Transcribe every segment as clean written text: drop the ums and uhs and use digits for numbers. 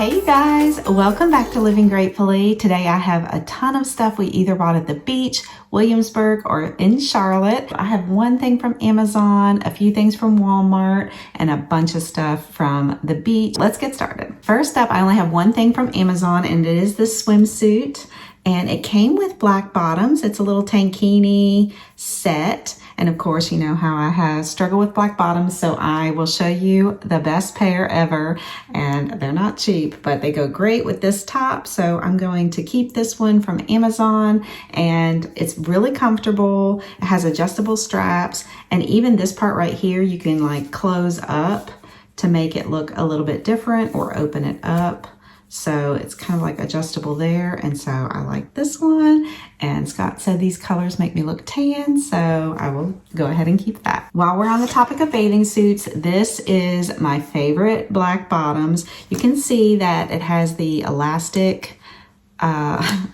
Hey you guys, welcome back to Living Gratefully. Today I have a ton of stuff we either bought at the beach, Williamsburg, or in Charlotte. I have one thing from Amazon, a few things from Walmart, and a bunch of stuff from the beach. Let's get started. First up, I only have one thing from Amazon, and it is this swimsuit. And it came with black bottoms. It's a little tankini set. And of course, you know how I have struggled with black bottoms, so I will show you the best pair ever. And they're not cheap, but they go great with this top. So I'm going to keep this one from Amazon, and it's really comfortable. It has adjustable straps, and even this part right here, you can like close up to make it look a little bit different or open it up. So it's kind of like adjustable there. And so I like this one. And Scott said these colors make me look tan, so I will go ahead and keep that. While we're on the topic of bathing suits, this is my favorite black bottoms. You can see that it has the elastic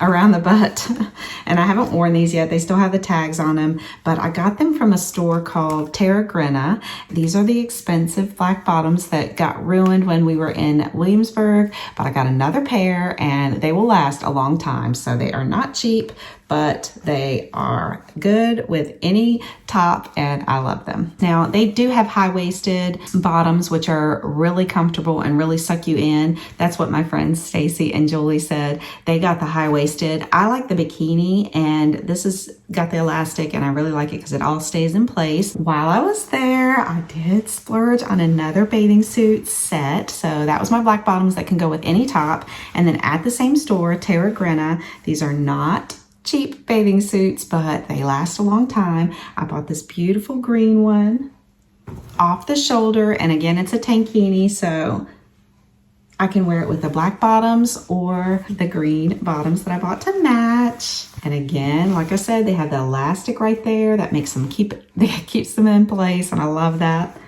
around the butt, and I haven't worn these yet. They still have the tags on them, but I got them from a store called Terra. These are the expensive black bottoms that got ruined when we were in Williamsburg, but I got another pair and they will last a long time. So they are not cheap, but they are good with any top, and I love them. Now, they do have high-waisted bottoms, which are really comfortable and really suck you in. That's what my friends Stacy and Julie said. They got the high-waisted. I like the bikini, and this has got the elastic, and I really like it because it all stays in place. While I was there, I did splurge on another bathing suit set. So that was my black bottoms that can go with any top. And then at the same store, Terra, these are not cheap bathing suits, but they last a long time. I bought this beautiful green one off the shoulder, and again, it's a tankini, so I can wear it with the black bottoms or the green bottoms that I bought to match. And again, like I said, they have the elastic right there that makes them keeps them in place, and I love that.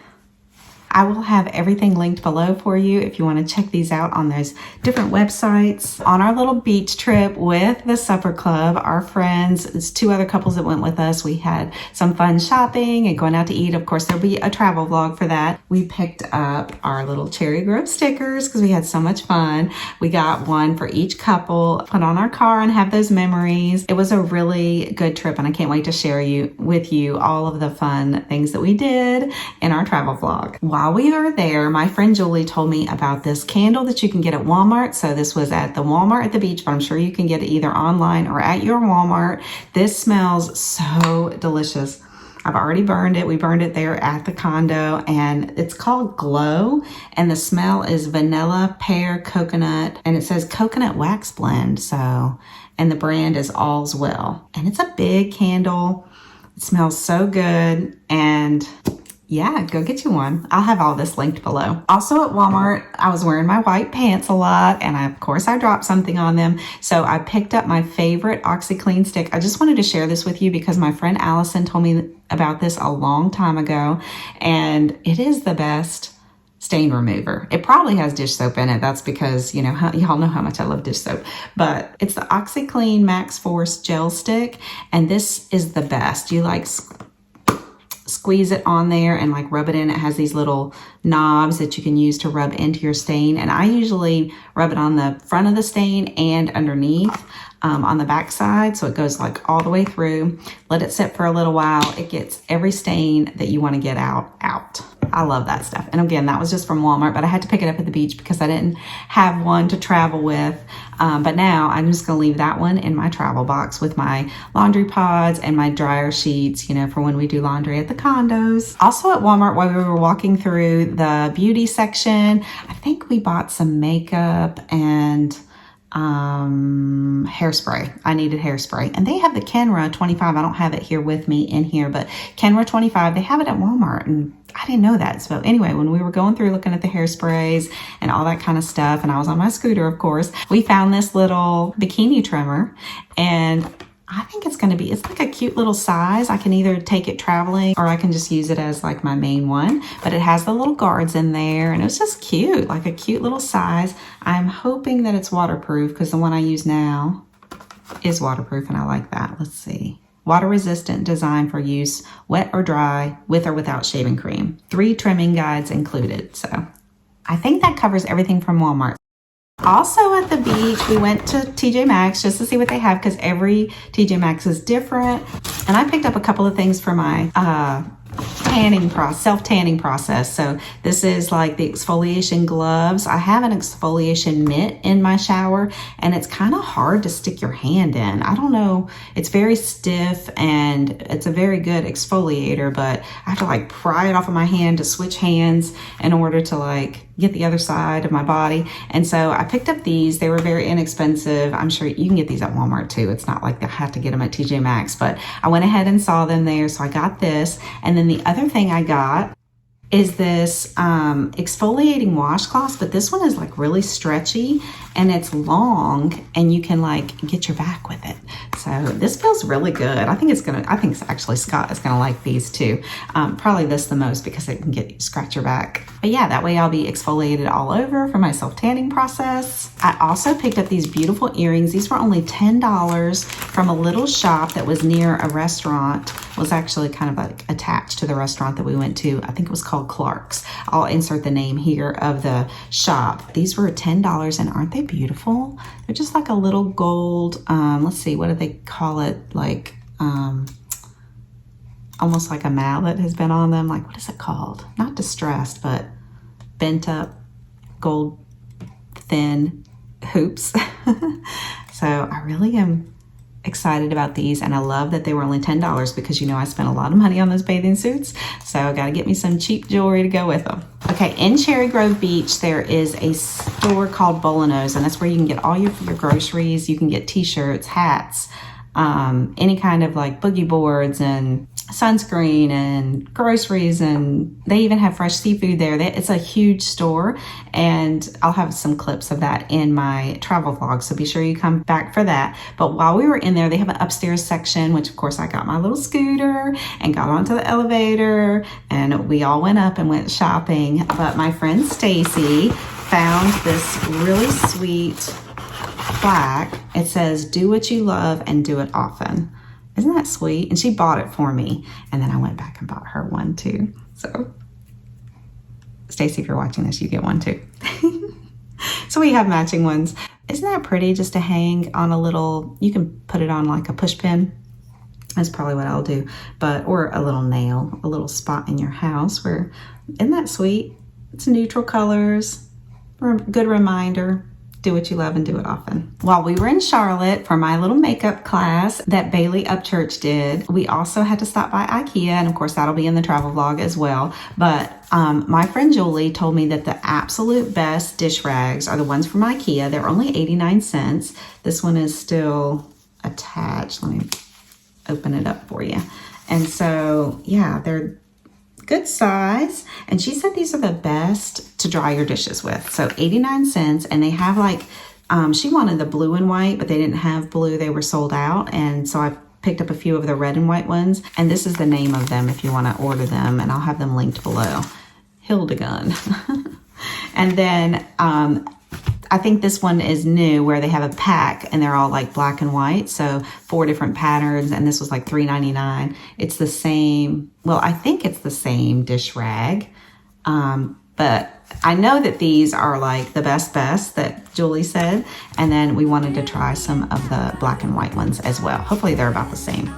I will have everything linked below for you if you want to check these out on those different websites. On our little beach trip with the supper club, our friends, it's two other couples that went with us. We had some fun shopping and going out to eat. Of course, there'll be a travel vlog for that. We picked up our little Cherry Grove stickers because we had so much fun. We got one for each couple, put on our car and have those memories. It was a really good trip, and I can't wait to share with you all of the fun things that we did in our travel vlog. While we were there, my friend Julie told me about this candle that you can get at Walmart. So this was at the Walmart at the beach, but I'm sure you can get it either online or at your Walmart. This smells so delicious. I've already burned it. We burned it there at the condo, and it's called Glow, and the smell is vanilla, pear, coconut, and it says coconut wax blend. So, and the brand is All's Well, and it's a big candle. It smells so good, and yeah, go get you one. I'll have all this linked below. Also at Walmart, I was wearing my white pants a lot, and of course I dropped something on them. So I picked up my favorite OxiClean stick. I just wanted to share this with you because my friend Allison told me about this a long time ago, and it is the best stain remover. It probably has dish soap in it. That's because, you know, y'all know how much I love dish soap. But it's the OxiClean Max Force Gel Stick, and this is the best. You like squeeze it on there and like rub it in. It has these little knobs that you can use to rub into your stain, and I usually rub it on the front of the stain and underneath on the back side, so it goes like all the way through. Let it sit for a little while. It gets every stain that you want to get out. I love that stuff. And again, that was just from Walmart, but I had to pick it up at the beach because I didn't have one to travel with. But now I'm just going to leave that one in my travel box with my laundry pods and my dryer sheets, you know, for when we do laundry at the condos. Also at Walmart, while we were walking through the beauty section, I think we bought some makeup and hairspray. I needed hairspray, and they have the Kenra 25. I don't have it here with me in here, but Kenra 25, they have it at Walmart, and I didn't know that. So anyway, when we were going through looking at the hairsprays and all that kind of stuff, and I was on my scooter, of course, we found this little bikini trimmer, and I think it's going to be, it's like a cute little size. I can either take it traveling or I can just use it as like my main one, but it has the little guards in there, and it's just cute, like a cute little size. I'm hoping that it's waterproof because the one I use now is waterproof, and I like that. Let's see. Water resistant, designed for use wet or dry, with or without shaving cream. 3 trimming guides included. So I think that covers everything from Walmart. Also at the beach, we went to TJ Maxx just to see what they have because every TJ Maxx is different. And I picked up a couple of things for my self-tanning process. So this is like the exfoliation gloves. I have an exfoliation mitt in my shower and it's kind of hard to stick your hand in. I don't know. It's very stiff and it's a very good exfoliator, but I have to like pry it off of my hand to switch hands in order to like get the other side of my body. And so I picked up these. They were very inexpensive. I'm sure you can get these at Walmart too. It's not like I have to get them at TJ Maxx, but I went ahead and saw them there. So I got this. And then the other thing I got is this exfoliating washcloth, but this one is like really stretchy and it's long and you can like get your back with it. So this feels really good. I think actually Scott is gonna like these too. Probably this the most because it can scratch your back. But yeah, that way I'll be exfoliated all over for my self-tanning process. I also picked up these beautiful earrings. These were only $10 from a little shop that was near a restaurant. It was actually kind of like attached to the restaurant that we went to. I think it was called Clark's. I'll insert the name here of the shop. These were $10 and aren't they beautiful? They're just like a little gold, let's see, what do they call it? Like, almost like a mallet has been on them. Like, what is it called? Not distressed, but bent up gold thin hoops. So I really am excited about these and I love that they were only $10 because you know I spent a lot of money on those bathing suits, so I got to get me some cheap jewelry to go with them. Okay, in Cherry Grove Beach there is a store called Bolanos and that's where you can get all your groceries. You can get t-shirts, hats, any kind of like boogie boards and sunscreen and groceries, and they even have fresh seafood there. It's a huge store and I'll have some clips of that in my travel vlog, so be sure you come back for that. But while we were in there, they have an upstairs section, which of course I got my little scooter and got onto the elevator and we all went up and went shopping. But my friend Stacy found this really sweet plaque. It says, "Do what you love and do it often." Isn't that sweet? And she bought it for me. And then I went back and bought her one too. So Stacy, if you're watching this, you get one too. So we have matching ones. Isn't that pretty just to hang on a little, you can put it on like a push pin. That's probably what I'll do. Or a little nail, a little spot in your house where, isn't that sweet? It's neutral colors, good reminder. Do what you love and do it often. While we were in Charlotte for my little makeup class that Bailey Upchurch did, we also had to stop by Ikea, and of course that'll be in the travel vlog as well. But my friend Julie told me that the absolute best dish rags are the ones from Ikea. They're only 89 cents. This one is still attached. Let me open it up for you. And so, yeah, they're good size, and she said these are the best to dry your dishes with. So 89 cents, and they have like she wanted the blue and white, but they didn't have blue, they were sold out, and so I picked up a few of the red and white ones, and this is the name of them if you want to order them, and I'll have them linked below. Hildegun. And then I think this one is new where they have a pack and they're all like black and white. So 4 different patterns, and this was like $3.99. It's the same, well, I think it's the same dish rag. But I know that these are like the best that Julie said. And then we wanted to try some of the black and white ones as well. Hopefully they're about the same.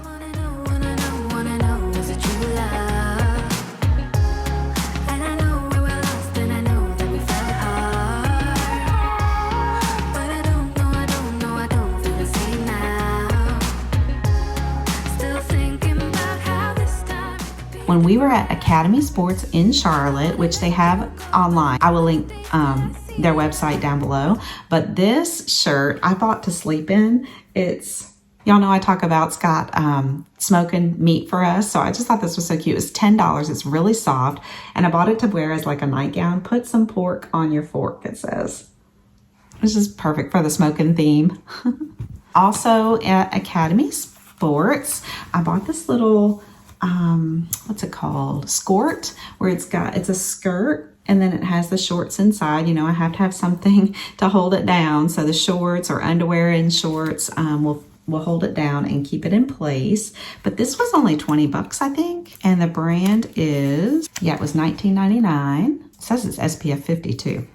When we were at Academy Sports in Charlotte, which they have online, I will link their website down below. But this shirt I bought to sleep in. Y'all know I talk about Scott smoking meat for us, so I just thought this was so cute. It's $10. It's really soft, and I bought it to wear as like a nightgown. Put some pork on your fork, it says. This is perfect for the smoking theme. Also at Academy Sports, I bought this little what's it called? Skirt, where it's a skirt and then it has the shorts inside. You know, I have to have something to hold it down. So the shorts or underwear and shorts will hold it down and keep it in place. But this was only 20 bucks, I think. And the brand is, yeah, it was $19.99. It says it's SPF 52.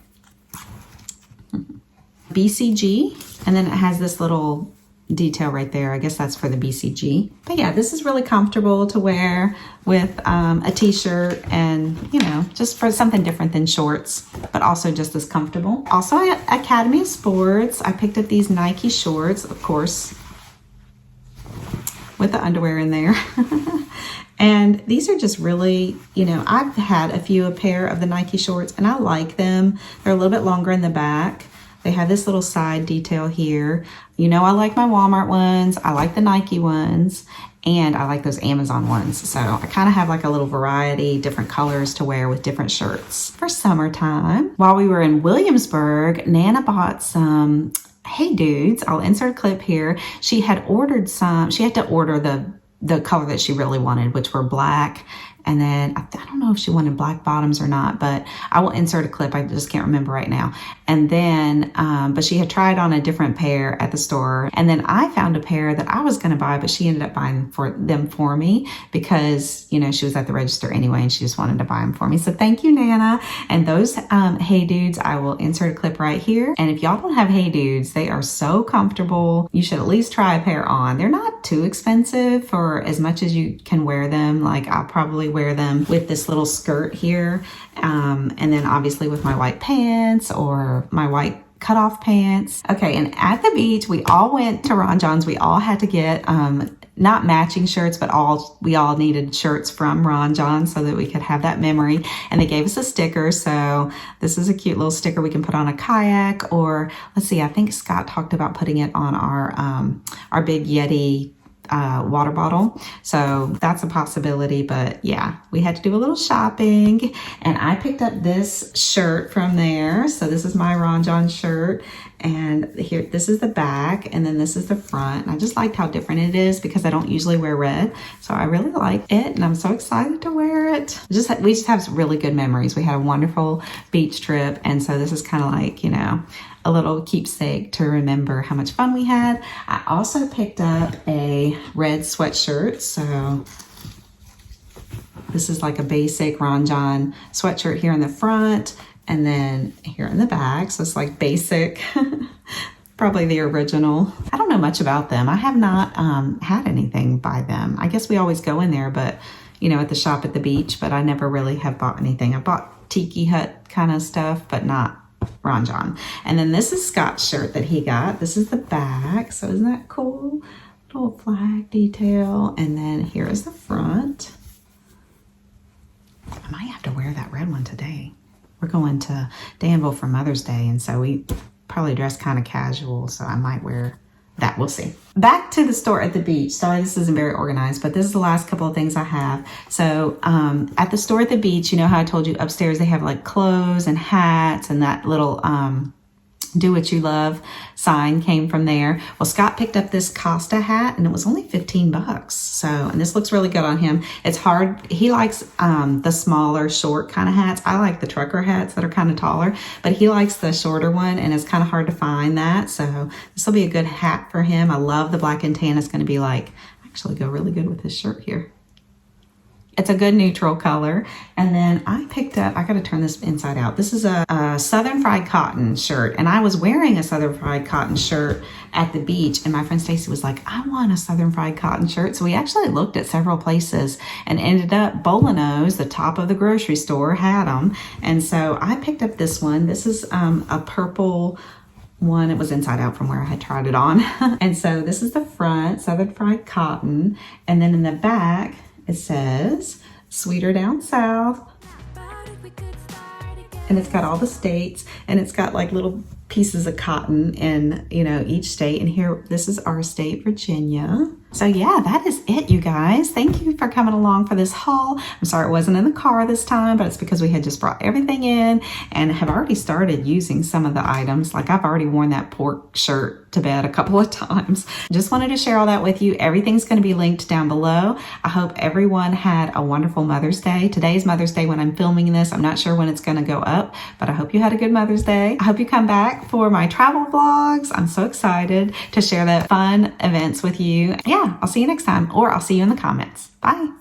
BCG, and then it has this little detail right there. I guess that's for the BCG. But yeah, this is really comfortable to wear with a t-shirt and, you know, just for something different than shorts, but also just as comfortable. Also at Academy of Sports, I picked up these Nike shorts, of course, with the underwear in there. And these are just really, you know, I've had a pair of the Nike shorts and I like them. They're a little bit longer in the back. They have this little side detail here. You know, I like my Walmart ones. I like the Nike ones. And I like those Amazon ones. So I kind of have like a little variety, different colors to wear with different shirts for summertime. While we were in Williamsburg, Nana bought some Hey Dudes. I'll insert a clip here. She had ordered some. She had to order the color that she really wanted, which were black. And then I don't know if she wanted black bottoms or not, but I will insert a clip. I just can't remember right now. And then, but she had tried on a different pair at the store. And then I found a pair that I was going to buy, but she ended up buying them for me because, you know, she was at the register anyway and she just wanted to buy them for me. So thank you, Nana. And those Hey Dudes, I will insert a clip right here. And if y'all don't have Hey Dudes, they are so comfortable. You should at least try a pair on. They're not too expensive for as much as you can wear them. Like I'll probably wear them with this little skirt here. And then obviously with my white pants or my white cutoff pants. Okay, and at the beach, we all went to Ron John's. We all had to get not matching shirts, but we all needed shirts from Ron John so that we could have that memory. And they gave us a sticker. So this is a cute little sticker we can put on a kayak, or let's see, I think Scott talked about putting it on our big Yeti water bottle. So that's a possibility, but yeah, we had to do a little shopping and I picked up this shirt from there. So this is my Ron John shirt, and here, this is the back and then this is the front. And I just liked how different it is because I don't usually wear red. So I really like it and I'm so excited to wear it. We just have really good memories. We had a wonderful beach trip. And so this is kind of like, you know, a little keepsake to remember how much fun we had. I also picked up a red sweatshirt. So this is like a basic Ron John sweatshirt here in the front and then here in the back. So it's like basic, probably the original. I don't know much about them. I have not had anything by them. I guess we always go in there, but you know, at the shop at the beach, but I never really have bought anything. I bought Tiki Hut kind of stuff, but not Ron John. And then this is Scott's shirt that he got. This is the back. So isn't that cool? Little flag detail. And then here is the front. I might have to wear that red one today. We're going to Danville for Mother's Day. And so we probably dress kind of casual. So I might wear that. We'll see. Back to the store at the beach. Sorry, this isn't very organized, but this is the last couple of things I have. So at the store at the beach, you know how I told you upstairs they have like clothes and hats, and that little do what you love sign came from there. Well, Scott picked up this Costa hat and it was only 15 bucks. So, and this looks really good on him. It's hard. He likes the smaller, short kind of hats. I like the trucker hats that are kind of taller, but he likes the shorter one and it's kind of hard to find that. So this will be a good hat for him. I love the black and tan. It's going to be like, actually go really good with his shirt here. It's a good neutral color. And then I picked up, I got to turn this inside out. This is a Southern Fried Cotton shirt. And I was wearing a Southern Fried Cotton shirt at the beach. And my friend Stacy was like, I want a Southern Fried Cotton shirt. So we actually looked at several places and ended up Bolino's, the top of the grocery store, had them. And so I picked up this one. This is a purple one. It was inside out from where I had tried it on. And so this is the front, Southern Fried Cotton. And then in the back, it says, Sweeter Down South. And it's got all the states, and it's got like little pieces of cotton in, you know, each state. And here, this is our state, Virginia. So yeah, that is it, you guys. Thank you for coming along for this haul. I'm sorry it wasn't in the car this time, but it's because we had just brought everything in and have already started using some of the items. Like I've already worn that pork shirt to bed a couple of times. Just wanted to share all that with you. Everything's going to be linked down below. I hope everyone had a wonderful Mother's Day. Today's Mother's Day when I'm filming this. I'm not sure when it's going to go up, but I hope you had a good Mother's Day. I hope you come back for my travel vlogs. I'm so excited to share the fun events with you. Yeah, I'll see you next time, or I'll see you in the comments. Bye.